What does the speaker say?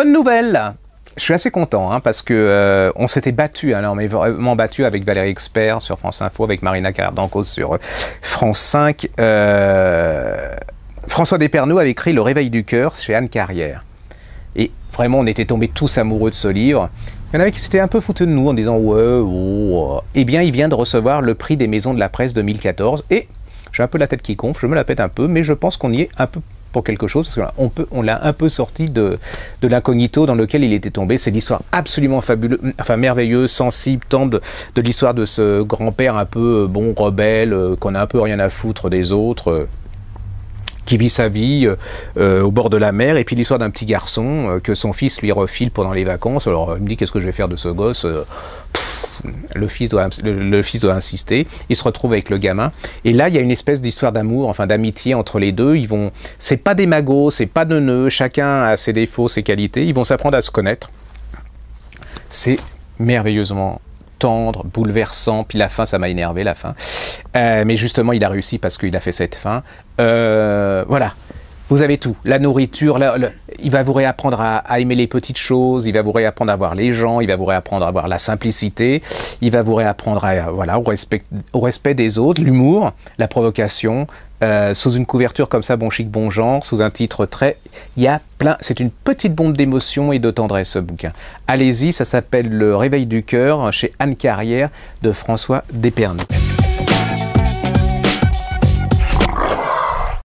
bonne nouvelle. Je suis assez content, hein, parce que on s'était battu, hein, on est vraiment battu avec Valérie Expert sur France Info, avec Marina Carrère-Dancos sur France 5. François Despernoux avait écrit Le Réveil du cœur chez Anne Carrière. Et vraiment, on était tombés tous amoureux de ce livre. Il y en avait qui s'étaient un peu foutus de nous en disant « ouais, oh. » Eh bien, il vient de recevoir le prix des Maisons de la Presse 2014. Et j'ai un peu la tête qui gonfle, je me la pète un peu, mais je pense qu'on y est un peu pour quelque chose, parce qu'on l'a un peu sorti de l'incognito dans lequel il était tombé. C'est l'histoire absolument fabuleuse, enfin merveilleuse, sensible, tendre de l'histoire de ce grand-père un peu bon, rebelle, qu'on a un peu rien à foutre des autres, qui vit sa vie au bord de la mer, et puis l'histoire d'un petit garçon que son fils lui refile pendant les vacances. Alors il me dit qu'est-ce que je vais faire de ce gosse, le fils doit insister, il se retrouve avec le gamin, et là il y a une espèce d'histoire d'amour, enfin d'amitié entre les deux. C'est pas des magots, c'est pas de nœuds, chacun a ses défauts, ses qualités, ils vont s'apprendre à se connaître. C'est merveilleusement tendre, bouleversant, puis la fin, ça m'a énervé, la fin. Mais justement, il a réussi parce qu'il a fait cette fin. Voilà, vous avez tout. La nourriture, il va vous réapprendre à aimer les petites choses, il va vous réapprendre à voir les gens, il va vous réapprendre à voir la simplicité, il va vous réapprendre au respect des autres, l'humour, la provocation, sous une couverture comme ça, bon chic, bon genre, sous un titre il y a plein, c'est une petite bombe d'émotion et de tendresse, ce bouquin. Allez-y, ça s'appelle Le Réveil du cœur, chez Anne Carrière, de François Despernoux.